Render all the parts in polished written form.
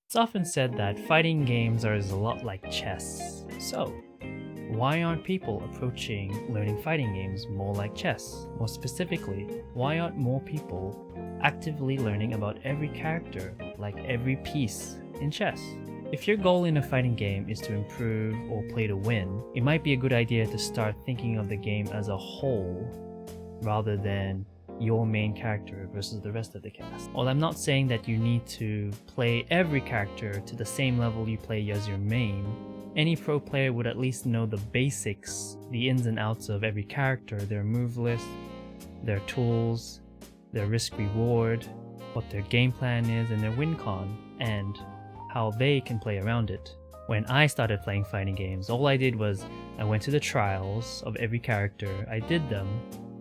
It's often said that fighting games are a lot like chess. So, why aren't people approaching learning fighting games more like chess? More specifically, why aren't more people actively learning about every character, like every piece in chess? If your goal in a fighting game is to improve or play to win, it might be a good idea to start thinking of the game as a whole rather than your main character versus the rest of the cast. Well, I'm not saying that you need to play every character to the same level you play as your main. Any pro player would at least know the basics, the ins and outs of every character, their move list, their tools, their risk reward, what their game plan is and their win con, and how they can play around it. When I started playing fighting games, all I did was I went to the trials of every character, I did them,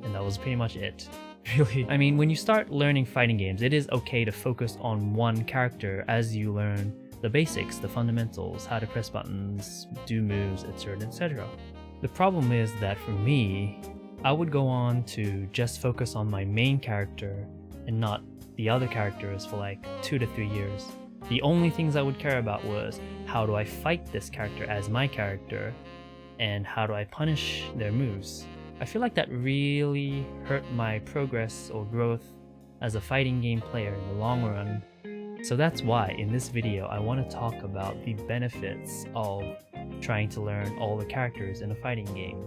and that was pretty much it. Really. I mean, when you start learning fighting games, it is okay to focus on one character as you learn the basics, the fundamentals, how to press buttons, do moves, etc. The problem is that for me, I would go on to just focus on my main character and not the other characters for like 2 to 3 years. The only things I would care about was how do I fight this character as my character and how do I punish their moves. I feel like that really hurt my progress or growth as a fighting game player in the long run. So that's why in this video I want to talk about the benefits of trying to learn all the characters in a fighting game.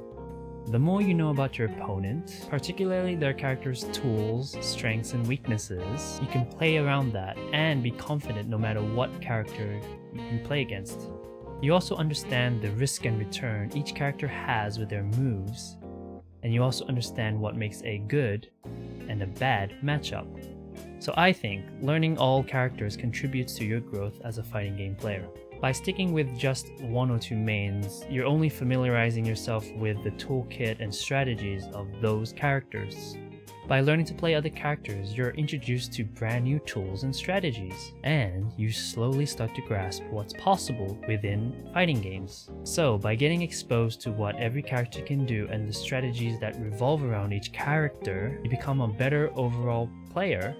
The more you know about your opponent, particularly their character's tools, strengths, and weaknesses, you can play around that and be confident no matter what character you play against. You also understand the risk and return each character has with their moves, and you also understand what makes a good and a bad matchup. So I think learning all characters contributes to your growth as a fighting game player. By sticking with just 1 or 2 mains, you're only familiarizing yourself with the toolkit and strategies of those characters. By learning to play other characters, you're introduced to brand new tools and strategies, and you slowly start to grasp what's possible within fighting games. So, by getting exposed to what every character can do and the strategies that revolve around each character, you become a better overall player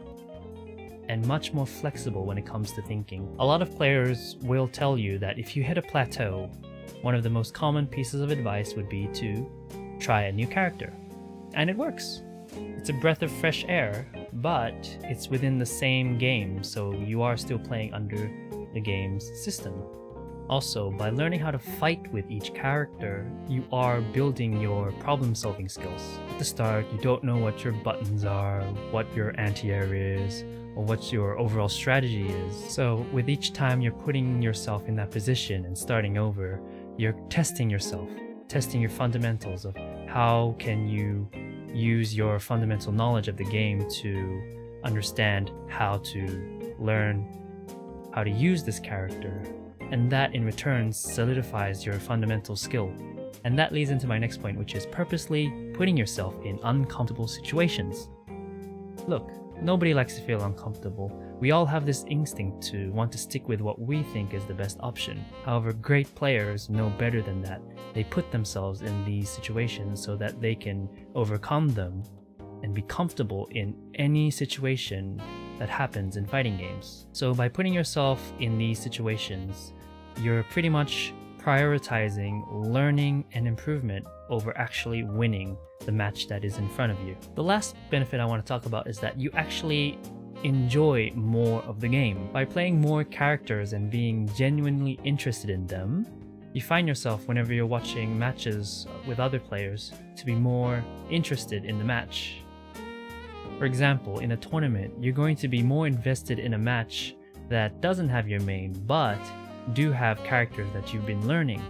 and much more flexible when it comes to thinking. A lot of players will tell you that if you hit a plateau, one of the most common pieces of advice would be to try a new character. And it works. It's a breath of fresh air, but it's within the same game, so you are still playing under the game's system. Also, by learning how to fight with each character, you are building your problem-solving skills. At the start, you don't know what your buttons are, what your anti-air is, or what your overall strategy is. So with each time you're putting yourself in that position and starting over, you're testing yourself, testing your fundamentals of how can you use your fundamental knowledge of the game to understand how to learn how to use this character, and that in return solidifies your fundamental skill. And that leads into my next point, which is purposely putting yourself in uncomfortable situations. Look, nobody likes to feel uncomfortable. We all have this instinct to want to stick with what we think is the best option. However, great players know better than that. They put themselves in these situations so that they can overcome them and be comfortable in any situation that happens in fighting games. So by putting yourself in these situations, you're pretty much prioritizing learning and improvement over actually winning the match that is in front of you. The last benefit I want to talk about is that you actually enjoy more of the game. By playing more characters and being genuinely interested in them, you find yourself, whenever you're watching matches with other players, to be more interested in the match. For example, in a tournament, you're going to be more invested in a match that doesn't have your main, but do have characters that you've been learning.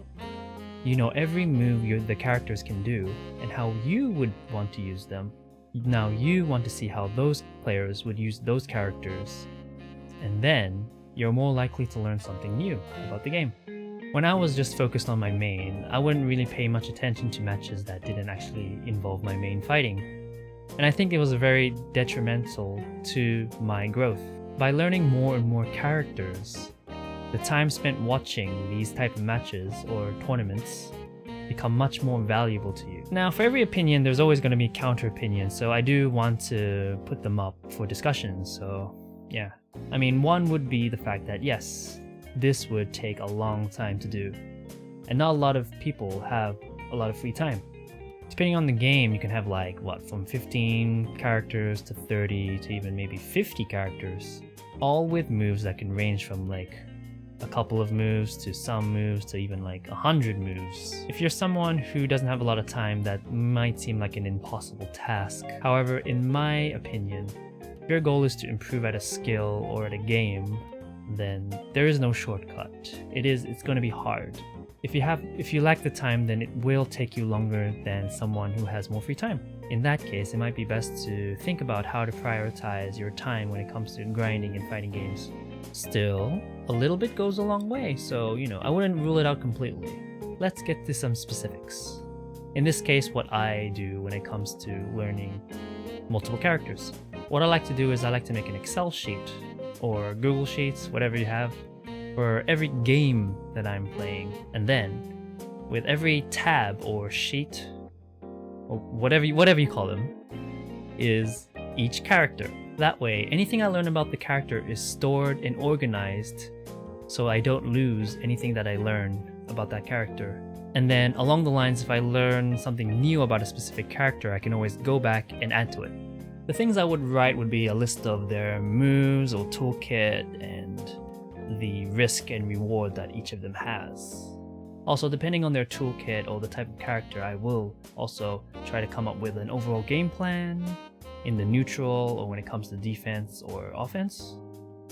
You know every move the characters can do and how you would want to use them. Now you want to see how those players would use those characters, and then you're more likely to learn something new about the game. When I was just focused on my main, I wouldn't really pay much attention to matches that didn't actually involve my main fighting. And I think it was very detrimental to my growth. By learning more and more characters, the time spent watching these type of matches or tournaments become much more valuable to you. Now, for every opinion, there's always going to be counter opinions, so I do want to put them up for discussion. So Yeah. I mean, one would be the fact that yes, this would take a long time to do, and not a lot of people have a lot of free time. Depending on the game, you can have like, what, from 15 characters to 30 to even maybe 50 characters, all with moves that can range from like a couple of moves to some moves to even like 100 moves. If you're someone who doesn't have a lot of time, that might seem like an impossible task. However, in my opinion, if your goal is to improve at a skill or at a game, then there is no shortcut. It's going to be hard. If you lack the time, then it will take you longer than someone who has more free time. In that case, it might be best to think about how to prioritize your time when it comes to grinding and fighting games. Still, a little bit goes a long way, so I wouldn't rule it out completely. Let's get to some specifics. In this case, what I do when it comes to learning multiple characters. What I like to do is I like to make an Excel sheet or Google Sheets, whatever you have, for every game that I'm playing, and then with every tab or sheet or whatever you call them is each character. That way, anything I learn about the character is stored and organized so I don't lose anything that I learn about that character. And then along the lines, if I learn something new about a specific character, I can always go back and add to it. The things I would write would be a list of their moves or toolkit and the risk and reward that each of them has. Also, depending on their toolkit or the type of character, I will also try to come up with an overall game plan in the neutral or when it comes to defense or offense.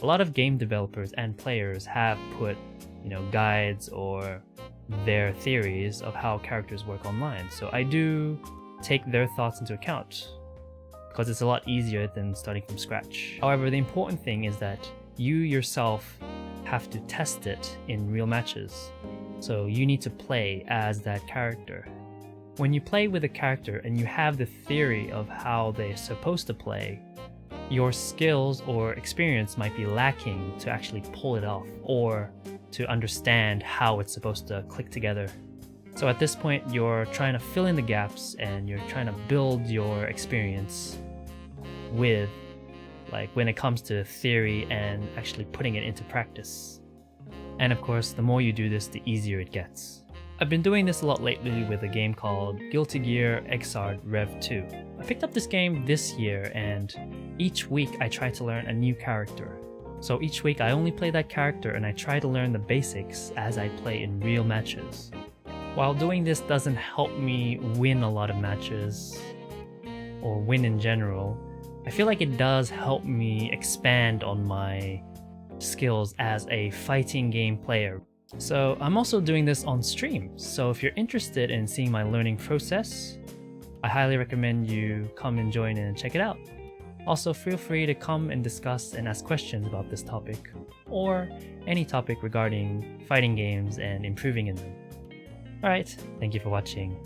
A lot of game developers and players have put, guides or their theories of how characters work online. So I do take their thoughts into account because it's a lot easier than starting from scratch. However, the important thing is that you yourself have to test it in real matches. So you need to play as that character. When you play with a character and you have the theory of how they're supposed to play, your skills or experience might be lacking to actually pull it off or to understand how it's supposed to click together. So at this point, you're trying to fill in the gaps and you're trying to build your experience with, like, when it comes to theory and actually putting it into practice. And of course, the more you do this, the easier it gets. I've been doing this a lot lately with a game called Guilty Gear Xrd Rev 2. I picked up this game this year, and each week I try to learn a new character. So each week I only play that character and I try to learn the basics as I play in real matches. While doing this doesn't help me win a lot of matches, or win in general, I feel like it does help me expand on my skills as a fighting game player. So I'm also doing this on stream, so if you're interested in seeing my learning process, I highly recommend you come and join and check it out. Also, feel free to come and discuss and ask questions about this topic, or any topic regarding fighting games and improving in them. Alright, thank you for watching.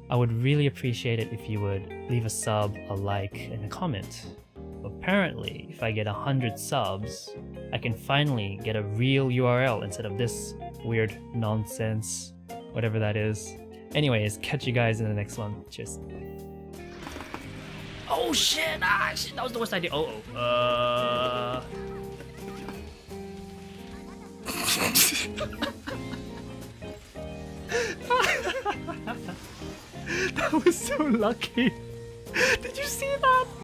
I would really appreciate it if you would leave a sub, a like, and a comment. Apparently, if I get 100 subs, I can finally get a real URL instead of this weird nonsense, whatever that is. Anyways, catch you guys in the next one. Cheers. Oh shit! Ah shit, that was the worst idea. That was so lucky. Did you see that?